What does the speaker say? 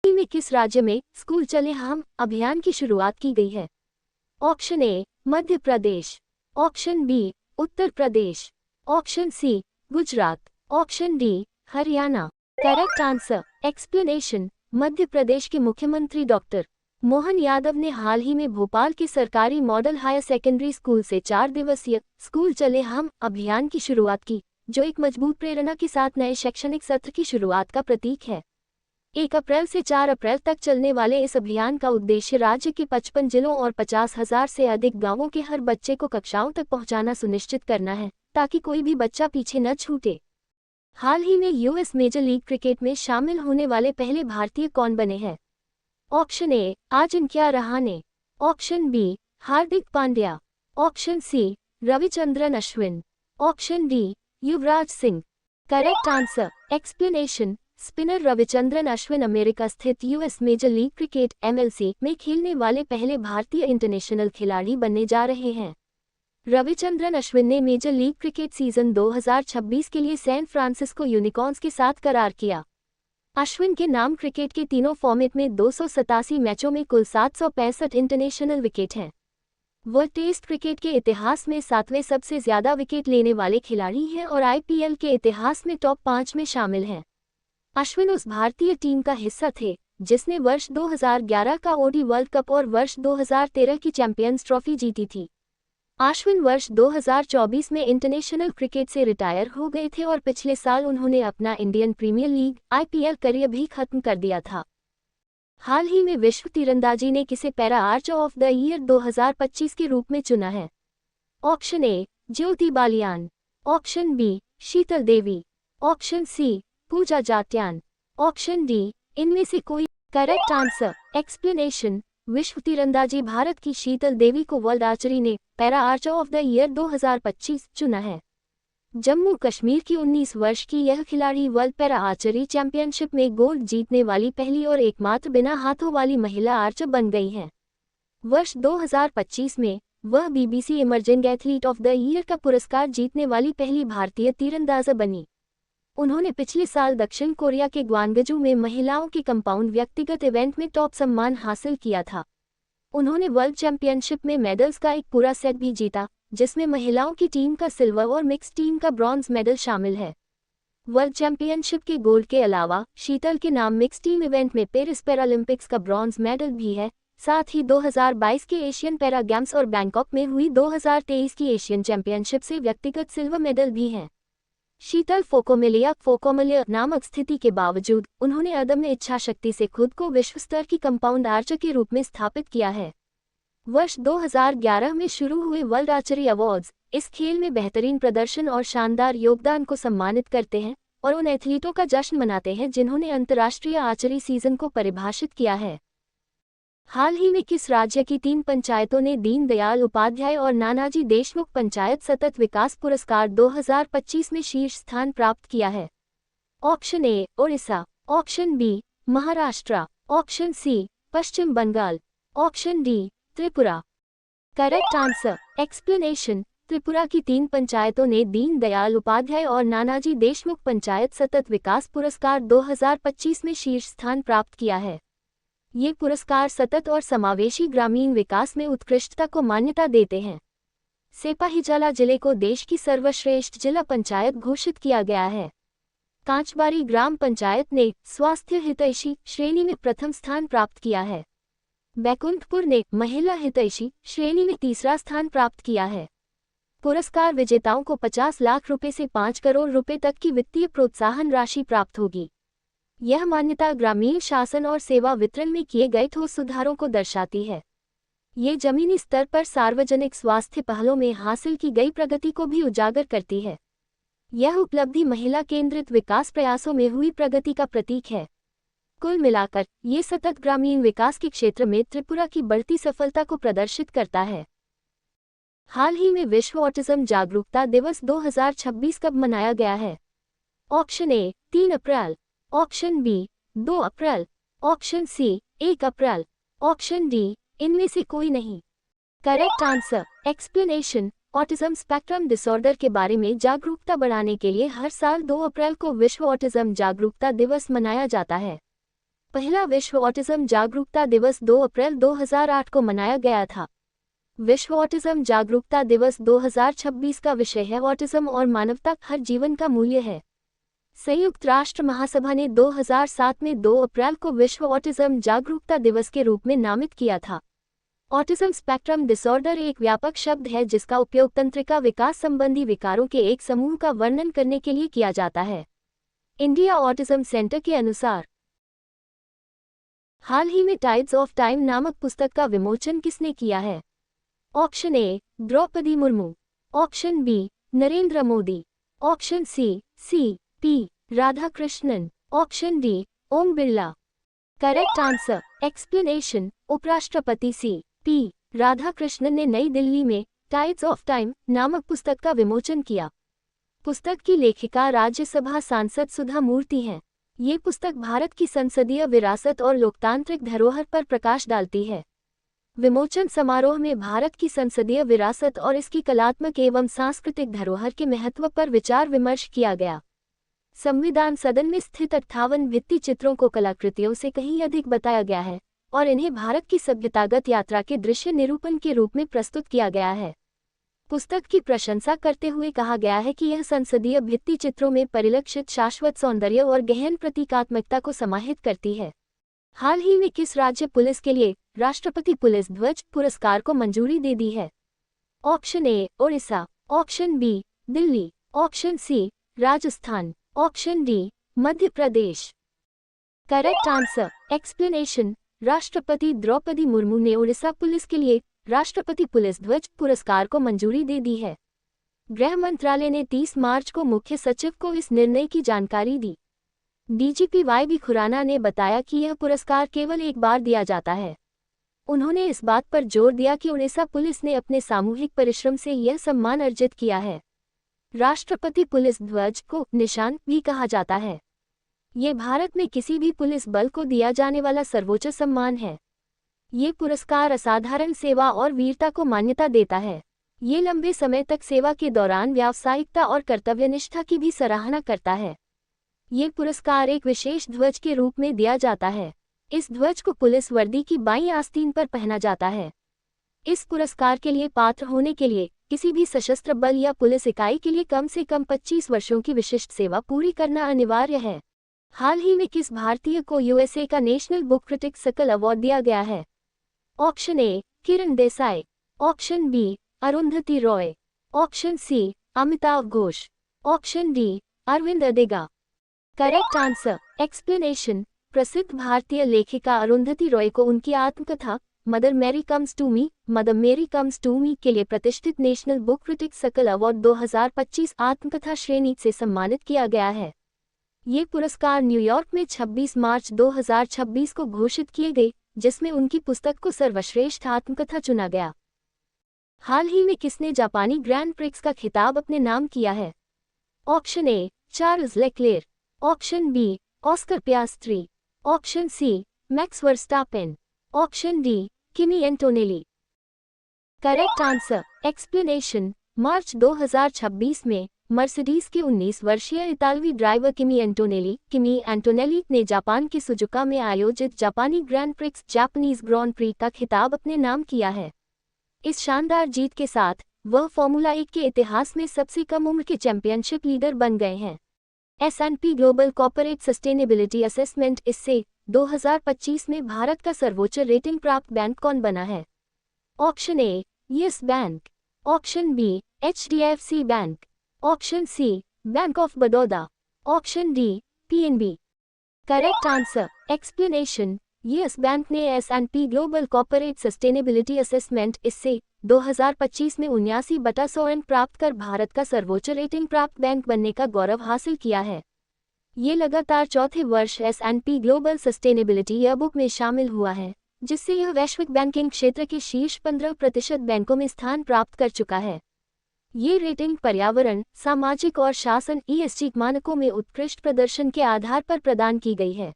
में किस राज्य में स्कूल चले हम अभियान की शुरुआत की गई है? Option A Madhya Pradesh, option B Uttar Pradesh, option C Gujarat, option D Haryana. Correct answer explanation. Madhya Pradesh के मुख्यमंत्री डॉक्टर मोहन यादव ने हाल ही में भोपाल के सरकारी मॉडल हायर सेकेंडरी स्कूल से 4 दिवसीय स्कूल चले हम अभियान की शुरुआत की, जो एक मजबूत प्रेरणा के साथ नए शैक्षणिक सत्र की शुरुआत का प्रतीक है। 1 अप्रैल से 4 अप्रैल तक चलने वाले इस अभियान का उद्देश्य राज्य के 55 जिलों और 50,000 से अधिक गांवों के हर बच्चे को कक्षाओं तक पहुंचाना सुनिश्चित करना है, ताकि कोई भी बच्चा पीछे न छूटे। हाल ही में यूएस मेजर लीग क्रिकेट में शामिल होने वाले पहले भारतीय कौन बने हैं? Option A Ajinkya Rahane, option B Hardik Pandya, option C Ravichandran Ashwin, option D Yuvraj Singh. Correct answer explanation. Spinner Ravichandran Ashwin America स्थित US Major League Cricket (MLC) में खेलने वाले पहले भारतीय इंटरनेशनल खिलाड़ी बनने जा रहे हैं। रविचंद्रन अश्विन ने मेजर लीग क्रिकेट सीजन 2026 के लिए सैन फ्रांसिस्को यूनिकॉर्न्स के साथ करार किया। अश्विन के नाम क्रिकेट के तीनों फॉर्मेट में 287 मैचों में कुल 765 इंटरनेशनल विकेट हैं। वह टेस्ट क्रिकेट के इतिहास में 7वें सबसे ज्यादा विकेट लेने वाले खिलाड़ी हैं और आईपीएल के इतिहास में टॉप 5 में शामिल हैं। अश्विन उस भारतीय टीम का हिस्सा थे जिसने वर्ष 2011 का ओडी वर्ल्ड कप और वर्ष 2013 की चैंपियंस ट्रॉफी जीती थी। अश्विन वर्ष 2024 में इंटरनेशनल क्रिकेट से रिटायर हो गए थे और पिछले साल उन्होंने अपना इंडियन प्रीमियर लीग (आईपीएल) करियर भी खत्म कर दिया था। हाल ही में विश्व तीरंदाजी ने किसे para archer of the year 2025 के रूप में चुना है? Option A Jyoti Baliyan, option B Sheetal Devi, option C Pooja Jatyan, option D इनमें से कोई। Correct answer explanation. विश्व तीरंदाजी भारत की शीतल देवी को वर्ल्ड आर्चरी ने para archer of the year 2025 चुना है। जम्मू कश्मीर की 19 वर्ष की यह खिलाड़ी वर्ल्ड पैरा आर्चरी चैंपियनशिप में गोल्ड जीतने वाली पहली और एकमात्र बिना हाथों वाली महिला आर्चर बन गई हैं। वर्ष 2025 में वह BBC emerging athlete of the year का पुरस्कार जीतने वाली पहली भारतीय तीरंदाज बनी। उन्होंने पिछले साल दक्षिण कोरिया के ग्वांगजू में महिलाओं के कंपाउंड व्यक्तिगत इवेंट में टॉप सम्मान हासिल किया था। उन्होंने वर्ल्ड चैंपियनशिप में मेडल्स का एक पूरा सेट भी जीता, जिसमें महिलाओं की टीम का सिल्वर और मिक्स टीम का ब्रॉन्ज मेडल शामिल है। वर्ल्ड चैंपियनशिप के गोल्ड के अलावा शीतल के नाम मिक्स टीम इवेंट में पेरिस पैरालंपिक्स का ब्रॉन्ज मेडल भी है। साथ ही 2022 के एशियन पैरा गेम्स और बैंकॉक में हुई 2023 की एशियन चैंपियनशिप से व्यक्तिगत सिल्वर मेडल भी हैं। शीतल फोकोमेलिया नामक स्थिति के बावजूद उन्होंने अदम्य इच्छा शक्ति से खुद को विश्व स्तर की कंपाउंड आर्चर के रूप में स्थापित किया है। वर्ष 2011 में शुरू हुए वर्ल्ड आर्चरी अवार्ड्स इस खेल में बेहतरीन प्रदर्शन और शानदार योगदान को सम्मानित करते हैं और उन एथलीटों का जश्न मनाते हैं जिन्होंने अंतर्राष्ट्रीय आर्चरी सीजन को परिभाषित किया है। हाल ही में किस राज्य की 3 पंचायतों ने दीनदयाल उपाध्याय और नानाजी देशमुख पंचायत सतत विकास पुरस्कार 2025 में शीर्ष स्थान प्राप्त किया है? Option A Odisha, option B Maharashtra, option C Paschim Bengal, option D Tripura. Correct answer explanation. Tripura की 3 पंचायतों ने दीनदयाल उपाध्याय और नानाजी देशमुख पंचायत सतत विकास पुरस्कार 2025 में शीर्ष स्थान प्राप्त किया है। ये पुरस्कार सतत और समावेशी ग्रामीण विकास में उत्कृष्टता को मान्यता देते हैं। सेपाहीजला जिले को देश की सर्वश्रेष्ठ जिला पंचायत घोषित किया गया है। कांचबारी ग्राम पंचायत ने स्वास्थ्य हितैषी श्रेणी में प्रथम स्थान प्राप्त किया है। बैकुंठपुर ने महिला हितैषी श्रेणी में तीसरा स्थान प्राप्त किया है। पुरस्कार विजेताओं को 50 लाख रुपए से 5 करोड़ रुपए तक की वित्तीय प्रोत्साहन राशि प्राप्त होगी। यह मान्यता ग्रामीण शासन और सेवा वितरण में किए गए ठोस सुधारों को दर्शाती है। ये जमीनी स्तर पर सार्वजनिक स्वास्थ्य पहलों में हासिल की गई प्रगति को भी उजागर करती है। यह उपलब्धि महिला केंद्रित विकास प्रयासों में हुई प्रगति का प्रतीक है। कुल मिलाकर ये सतत ग्रामीण विकास के क्षेत्र में त्रिपुरा की बढ़ती सफलता को प्रदर्शित करता है। हाल ही में विश्व ऑटिज्म जागरूकता दिवस 2026 कब मनाया गया है? Option A 3 April, option B 2 April, option C 1 April, option D इनमें से कोई नहीं। Correct answer explanation. Autism spectrum disorder के बारे में जागरूकता बढ़ाने के लिए हर साल 2 अप्रैल को विश्व ऑटिज्म जागरूकता दिवस मनाया जाता है। पहला विश्व ऑटिज्म जागरूकता दिवस 2 अप्रैल 2008 को मनाया गया था। विश्व ऑटिज्म जागरूकता दिवस 2026 का विषय है ऑटिज्म और मानवता हर जीवन का मूल्य है। संयुक्त राष्ट्र महासभा ने 2007 में 2 अप्रैल को विश्व ऑटिज्म जागरूकता दिवस के रूप में नामित किया था। ऑटिज्म स्पेक्ट्रम डिसऑर्डर एक व्यापक शब्द है जिसका उपयोग तंत्रिका विकास संबंधी विकारों के एक समूह का वर्णन करने के लिए किया जाता है। इंडिया ऑटिज्म सेंटर के अनुसार हाल ही में टाइड्स ऑफ टाइम नामक पुस्तक का विमोचन किसने किया है? Option A Draupadi Murmu, option B Narendra Modi, option C P Radhakrishnan, option D Om Birla. Correct answer explanation उपराष्ट्रपति पी राधाकृष्णन ने नई दिल्ली में टाइड्स ऑफ टाइम नामक पुस्तक का विमोचन किया। पुस्तक की लेखिका राज्यसभा सांसद सुधा मूर्ति हैं। ये पुस्तक भारत की संसदीय विरासत और लोकतांत्रिक धरोहर पर प्रकाश डालती है। विमोचन समारोह में भारत की संसदीय विरासत और इसकी कलात्मक एवं सांस्कृतिक धरोहर के महत्व पर विचार विमर्श किया गया। संविधान सदन में स्थित 58 भित्ति चित्रों को कलाकृतियों से कहीं अधिक बताया गया है और इन्हें भारत की सभ्यतागत यात्रा के दृश्य निरूपण के रूप में प्रस्तुत किया गया है। पुस्तक की प्रशंसा करते हुए कहा गया है कि यह संसदीय भित्ति चित्रों में परिलक्षित शाश्वत सौंदर्य और गहन प्रतीकात्मकता को समाहित करती है। हाल ही में किस राज्य पुलिस के लिए राष्ट्रपति पुलिस ध्वज पुरस्कार को मंजूरी दे दी है? Option A Odisha, option B Delhi, option C Rajasthan, option D Madhya Pradesh. Correct answer explanation राष्ट्रपति द्रौपदी मुर्मू ने ओडिशा पुलिस के लिए राष्ट्रपति पुलिस ध्वज पुरस्कार को मंजूरी दे दी है। गृह मंत्रालय ने 30 मार्च को मुख्य सचिव को इस निर्णय की जानकारी दी। डीजीपी वाई खुराना ने बताया कि यह पुरस्कार केवल एक बार दिया जाता है। उन्होंने इस बात पर जोर दिया कि ओडिशा पुलिस ने अपने सामूहिक परिश्रम से यह सम्मान अर्जित किया है। राष्ट्रपति पुलिस ध्वज को निशान भी कहा जाता है। ये भारत में किसी भी पुलिस बल को दिया जाने वाला सर्वोच्च सम्मान है। ये पुरस्कार असाधारण सेवा और वीरता को मान्यता देता है। ये लंबे समय तक सेवा के दौरान व्यावसायिकता और कर्तव्यनिष्ठा की भी सराहना करता है। ये पुरस्कार एक विशेष ध्वज के रूप में दिया जाता है। इस ध्वज को पुलिस वर्दी की बाईं आस्तीन पर पहना जाता है। इस पुरस्कार के लिए पात्र होने के लिए किसी भी सशस्त्र बल या पुलिस इकाई के लिए कम से कम 25 वर्षों की विशिष्ट सेवा पूरी करना अनिवार्य है। हाल ही में किस भारतीय को यूएसए का National Book Critic Circle Award दिया गया है? Option A Kiran Desai, option B Arundhati Roy, option C Amitabh Ghosh, option D Aravind Adiga. Correct answer explanation प्रसिद्ध भारतीय लेखिका अरुंधति रॉय को उनकी आत्मकथा Mother Mary comes to me के लिए प्रतिष्ठित National Book Critic Circle Award 2025 आत्मकथा श्रेणी से सम्मानित किया गया है। ये पुरस्कार न्यूयॉर्क में 26 मार्च 2026 को घोषित किए गए, जिसमें उनकी पुस्तक को सर्वश्रेष्ठ आत्मकथा चुना गया। हाल ही में किसने जापानी ग्रैंड प्रिक्स का खिताब अपने नाम किया है? Option A Charles Leclerc, option B Oscar Piastri, option C Max Verstappen, option D Kimi Antonelli. Correct answer explanation March 2026 में मर्सिडीज के 19 वर्षीय इतालवी ड्राइवर किमी एंटोनेली ने जापान के सुजुका में आयोजित जापानी grand prix Japanese grown pre का खिताब अपने नाम किया है। इस शानदार जीत के साथ वह फॉर्मूला 1 के इतिहास में सबसे कम उम्र के चैंपियनशिप लीडर बन गए हैं। S&P global corporate sustainability assessment इससे 2025 में भारत का सर्वोच्च रेटिंग प्राप्त बैंक कौन बना है? Option A Yes Bank, option B HDFC bank, option C Bank of Baroda, option D PNB। Correct answer explanation Yes Bank ने S&P global corporate sustainability assessment इससे 2025 में 79/100 अंक प्राप्त कर भारत का सर्वोच्च रेटिंग प्राप्त बैंक बनने का गौरव हासिल किया है। ये लगातार चौथे वर्ष S&P ग्लोबल सस्टेनेबिलिटी ईयरबुक में शामिल हुआ है, जिससे यह वैश्विक बैंकिंग क्षेत्र के शीर्ष 15% बैंकों में स्थान प्राप्त कर चुका है। ये रेटिंग पर्यावरण, सामाजिक और शासन ESG मानकों में उत्कृष्ट प्रदर्शन के आधार पर प्रदान की गई है।